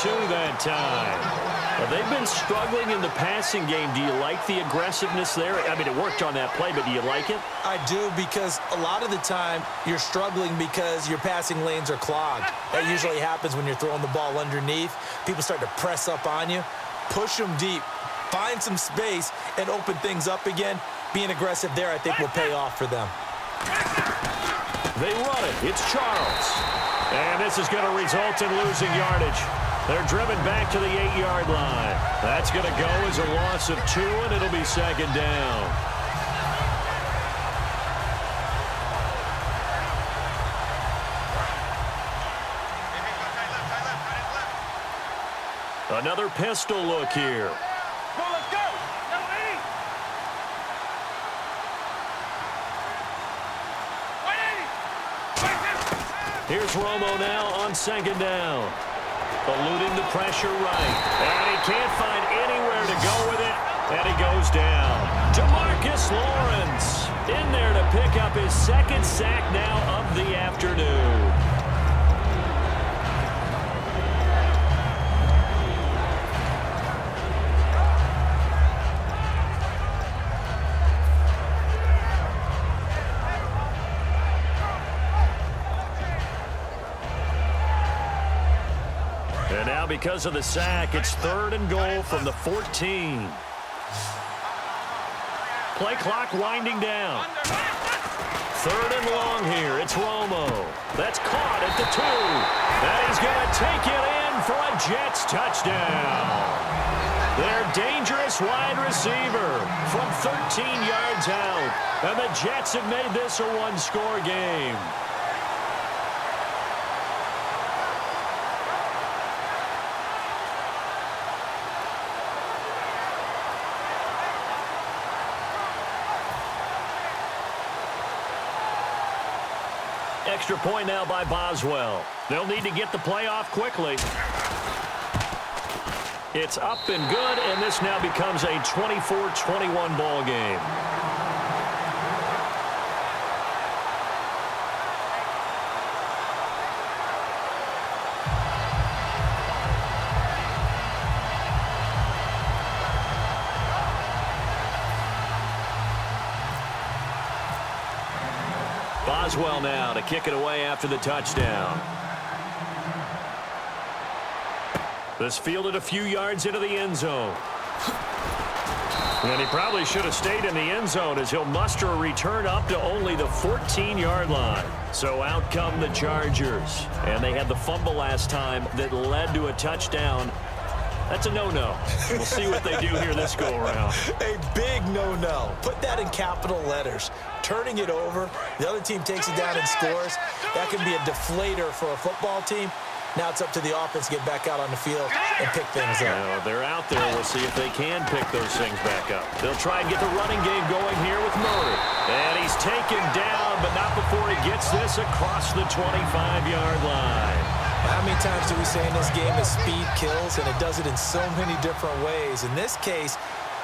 2 that time. Well, they've been struggling in the passing game. Do you like the aggressiveness there? I mean, it worked on that play, but do you like it? I do, because a lot of the time you're struggling because your passing lanes are clogged. That usually happens when you're throwing the ball underneath. People start to press up on you. Push them deep. Find some space and open things up again. Being aggressive there, I think, will pay off for them. They run it. It's Charles. And this is going to result in losing yardage. They're driven back to the 8-yard line. That's going to go as a loss of 2, and it'll be second down. Another pistol look here. Let's go. Here's Romo now on second down. Eluding the pressure right. And he can't find anywhere to go with it. And he goes down. Demarcus Lawrence in there to pick up his second sack now of the afternoon. And now because of the sack, it's 3rd and goal from the 14. Play clock winding down. 3rd and long here. It's Romo. That's caught at the 2. And he's going to take it in for a Jets touchdown. Their dangerous wide receiver from 13 yards out. And the Jets have made this a one-score game. Extra point now by Boswell. They'll need to get the play off quickly. It's up and good, and this now becomes a 24-21 ball game. Boswell now to kick it away after the touchdown. This fielded a few yards into the end zone. And he probably should have stayed in the end zone as he'll muster a return up to only the 14-yard line. So out come the Chargers. And they had the fumble last time that led to a touchdown. That's a no-no. We'll see what they do here this go-around. A big no-no. Put that in capital letters. Turning it over, the other team takes it down and scores. That can be a deflator for a football team. Now it's up to the offense to get back out on the field and pick things up. Now, they're out there. We'll see if they can pick those things back up. They'll try and get the running game going here with Murray. And he's taken down, but not before he gets this across the 25-yard line. How many times do we say in this game that speed kills, and it does it in so many different ways? In this case,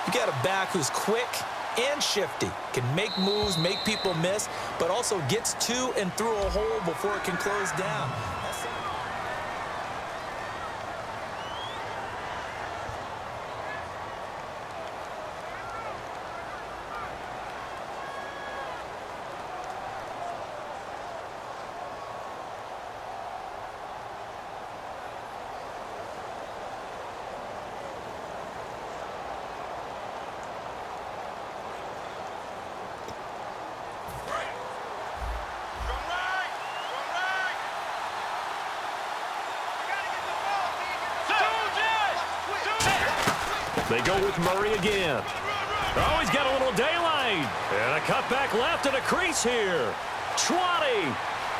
you got a back who's quick and shifty, can make moves, make people miss, but also gets to and through a hole before it can close down. They go with Murray again. Oh, he's got a little daylight. And a cutback left and a crease here. 20,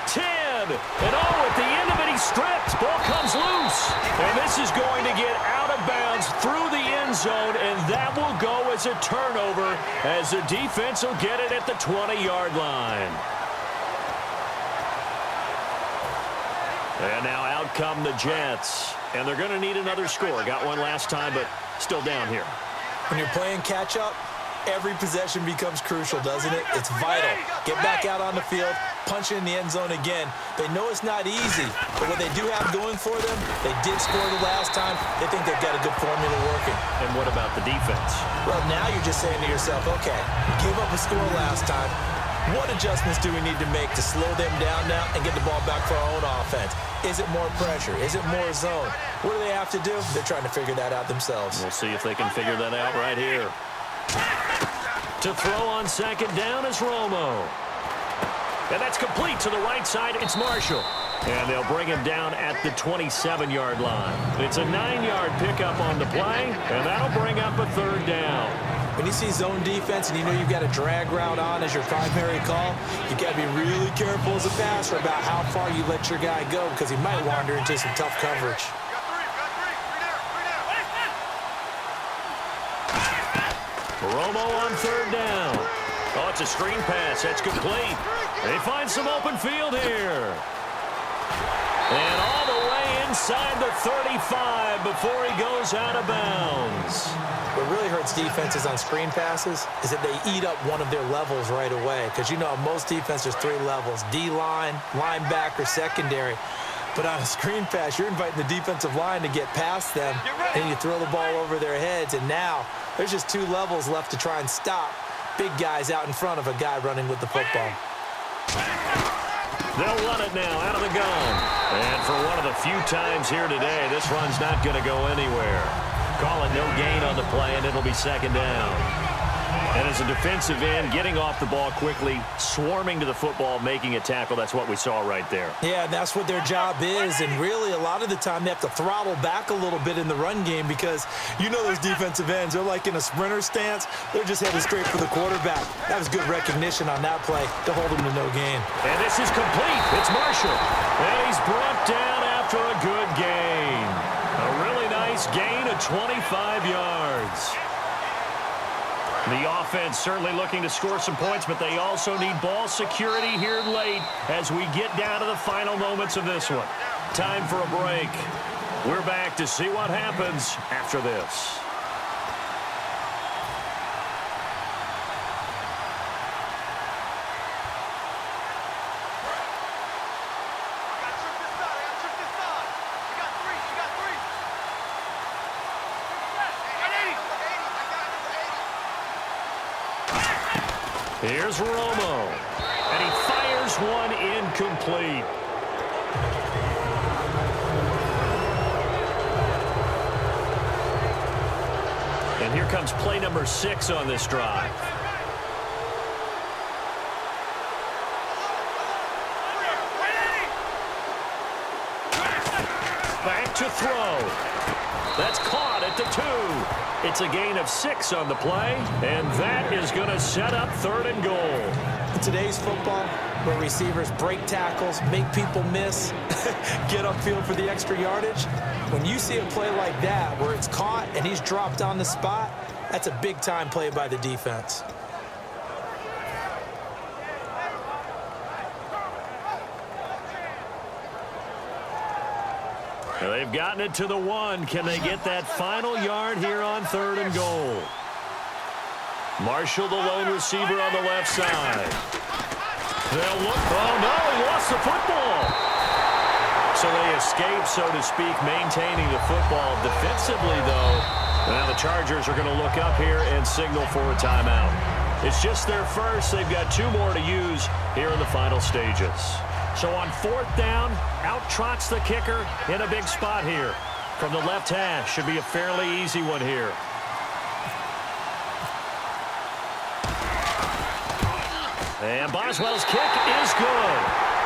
10, and oh, at the end of it, he stripped. Ball comes loose. And this is going to get out of bounds through the end zone, and that will go as a turnover as the defense will get it at the 20-yard line. And now out come the Jets. And they're going to need another score. Got one last time, but still down here. When you're playing catch-up, every possession becomes crucial, doesn't it? It's vital. Get back out on the field, punch it in the end zone again. They know it's not easy, but what they do have going for them, they did score the last time. They think they've got a good formula working. And what about the defense? Well, now you're just saying to yourself, okay, gave up a score last time. What adjustments do we need to make to slow them down now and get the ball back for our own offense? Is it more pressure? Is it more zone? What do they have to do? They're trying to figure that out themselves. We'll see if they can figure that out right here. To throw on second down is Romo. And that's complete to the right side. It's Marshall. And they'll bring him down at the 27-yard line. It's a 9-yard pickup on the play, and that'll bring up a third down. When you see zone defense and you know you've got a drag route on as your primary call, you got to be really careful as a passer about how far you let your guy go because he might wander into some tough coverage. Romo on third down. Oh, it's a screen pass. That's complete. They find some open field here. And all the way inside the 35 before he goes out of bounds. What really hurts defenses on screen passes is that they eat up one of their levels right away. Because, you know, most defenses, there's 3 levels: D-line, linebacker, secondary. But on a screen pass, you're inviting the defensive line to get past them, and you throw the ball over their heads. And now there's just 2 levels left to try and stop big guys out in front of a guy running with the football. They'll run it now out of the gun. And for one of the few times here today, this run's not going to go anywhere. Call it no gain on the play, and it'll be second down. And as a defensive end, getting off the ball quickly, swarming to the football, making a tackle, that's what we saw right there. Yeah, and that's what their job is. And really, a lot of the time, they have to throttle back a little bit in the run game because you know those defensive ends, they're like in a sprinter stance. They're just heading straight for the quarterback. That was good recognition on that play to hold him to no gain. And this is complete. It's Marshall. And he's brought down after a good gain. A really nice gain of 25 yards. The offense certainly looking to score some points, but they also need ball security here late as we get down to the final moments of this one. Time for a break. We're back to see what happens after this. Here's Romo, and he fires one incomplete. And here comes play number 6 on this drive. Back to throw. That's caught at the 2. It's a gain of 6 on the play, and that is going to set up third and goal. In today's football, where receivers break tackles, make people miss, get upfield for the extra yardage, when you see a play like that where it's caught and he's dropped on the spot, that's a big-time play by the defense. They've gotten it to the 1. Can they get that final yard here on third and goal? Marshall, the lone receiver on the left side. They'll look. Oh, no, he lost the football. So they escape, so to speak, maintaining the football defensively, though. Now the Chargers are going to look up here and signal for a timeout. It's just their first. They've got 2 more to use here in the final stages. So on 4th down, out trots the kicker in a big spot here. From the left hash, should be a fairly easy one here. And Boswell's kick is good.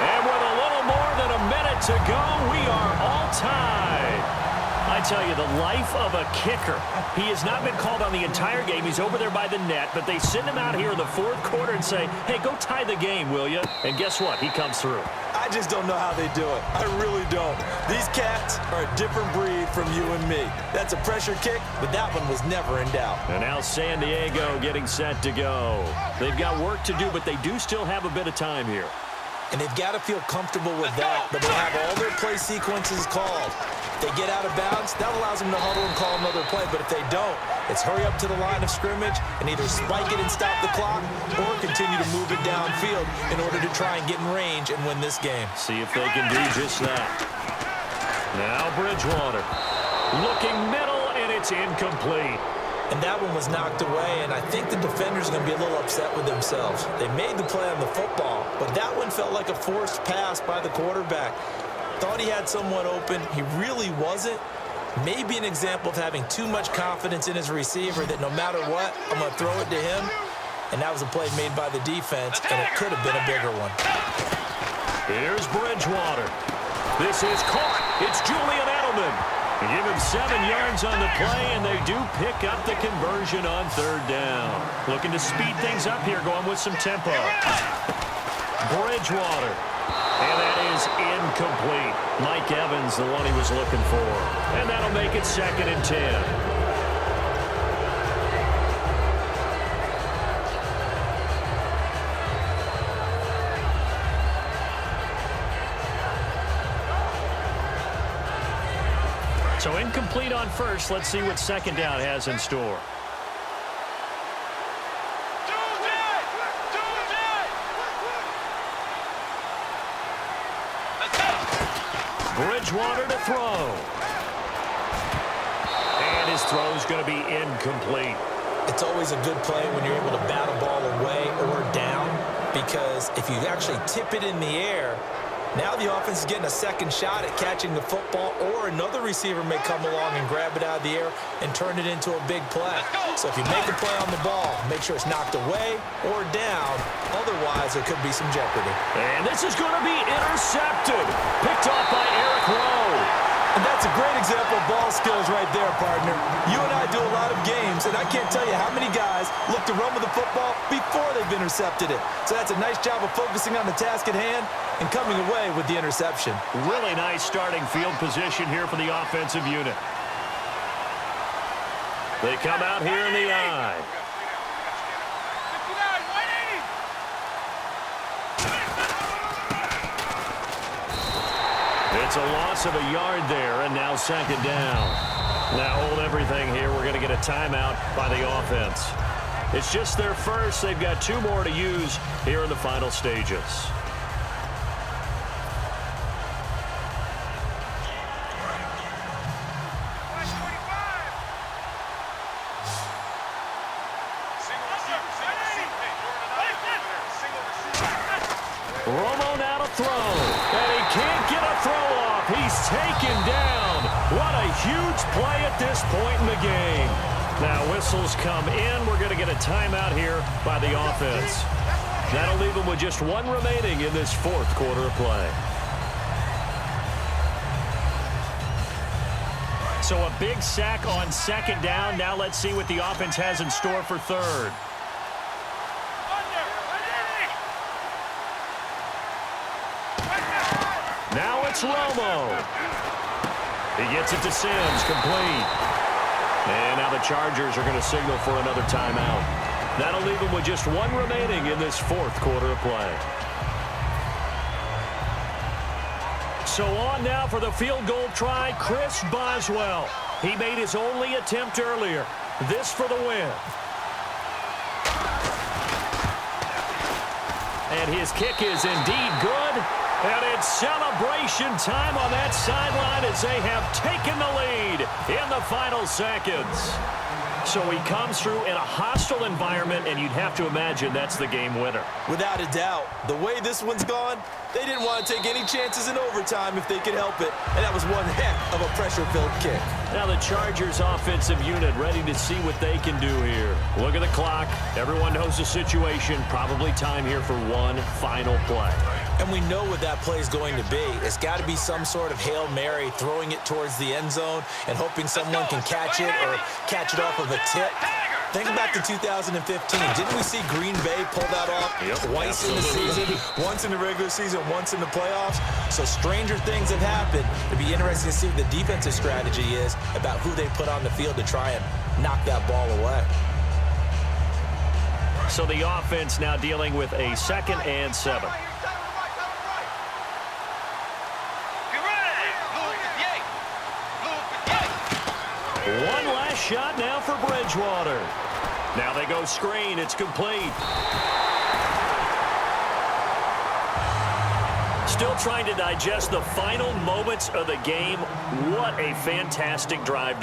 And with a little more than a minute to go, we are all tied. I tell you, the life of a kicker. He has not been called on the entire game. He's over there by the net, but they send him out here in the 4th quarter and say, hey, go tie the game, will you? And guess what? He comes through. I just don't know how they do it. I really don't. These cats are a different breed from you and me. That's a pressure kick, but that one was never in doubt. And now San Diego getting set to go. They've got work to do, but they do still have a bit of time here. And they've got to feel comfortable with that, but they have all their play sequences called. they get out of bounds, that allows them to huddle and call another play. But if they don't, it's hurry up to the line of scrimmage and either spike it and stop the clock or continue to move it downfield in order to try and get in range and win this game. See if they can do just that. Now Bridgewater looking middle, and it's incomplete. And that one was knocked away, and I think the defenders are going to be a little upset with themselves. They made the play on the football, but that one felt like a forced pass by the quarterback. Thought he had someone open. He really wasn't. Maybe an example of having too much confidence in his receiver that no matter what, I'm going to throw it to him. And that was a play made by the defense, and it could have been a bigger one. Here's Bridgewater. This is caught. It's Julian Edelman. Give him 7 yards on the play, and they do pick up the conversion on 3rd down. Looking to speed things up here, going with some tempo. Bridgewater. And that is incomplete. Mike Evans, the one he was looking for. And that'll make it 2nd and 10. So incomplete on first. Let's see what 2nd down has in store. Bridgewater to throw. And his throw's going to be incomplete. It's always a good play when you're able to bat a ball away or down, because if you actually tip it in the air, now the offense is getting a second shot at catching the football, or another receiver may come along and grab it out of the air and turn it into a big play. So if you make a play on the ball, make sure it's knocked away or down. Otherwise, there could be some jeopardy. And this is going to be intercepted. Picked off by Eric Rowe. And that's a great example of ball skills right there, partner. You and I do a lot of games, and I can't tell you how many guys look to run with the football before they've intercepted it. So that's a nice job of focusing on the task at hand and coming away with the interception. Really nice starting field position here for the offensive unit. They come out here in the I. It's a loss of a yard there, and now 2nd down. Now hold everything here. We're going to get a timeout by the offense. It's just their first. They've got 2 more to use here in the final stages. Romo now to throw, and he can't get a throw off. He's taken down. What a huge play at this point in the game. Now whistles come in. We're going to get a timeout here by the offense. That'll leave them with just 1 remaining in this 4th quarter of play. So a big sack on 2nd down. Now let's see what the offense has in store for 3rd. Now it's Romo. He gets it to Sims, complete. And now the Chargers are going to signal for another timeout. That'll leave them with just 1 remaining in this 4th quarter of play. So on now for the field goal try, Chris Boswell. He made his only attempt earlier. This for the win. And his kick is indeed good. And it's celebration time on that sideline as they have taken the lead in the final seconds. So he comes through in a hostile environment, and you'd have to imagine that's the game winner. Without a doubt. The way this one's gone, they didn't want to take any chances in overtime if they could help it. And that was one heck of a pressure-filled kick. Now the Chargers offensive unit ready to see what they can do here. Look at the clock. Everyone knows the situation. Probably time here for one final play. And we know what that play is going to be. It's got to be some sort of Hail Mary, throwing it towards the end zone and hoping someone can catch it or catch it off of a tip. Think back to 2015. Didn't we see Green Bay pull that off twice in the season? Once in the regular season, once in the playoffs. So stranger things have happened. It'd be interesting to see what the defensive strategy is about who they put on the field to try and knock that ball away. So the offense now dealing with a 2nd and 7. One last shot now for Bridgewater. Now they go screen. It's complete. Still trying to digest the final moments of the game. What a fantastic drive to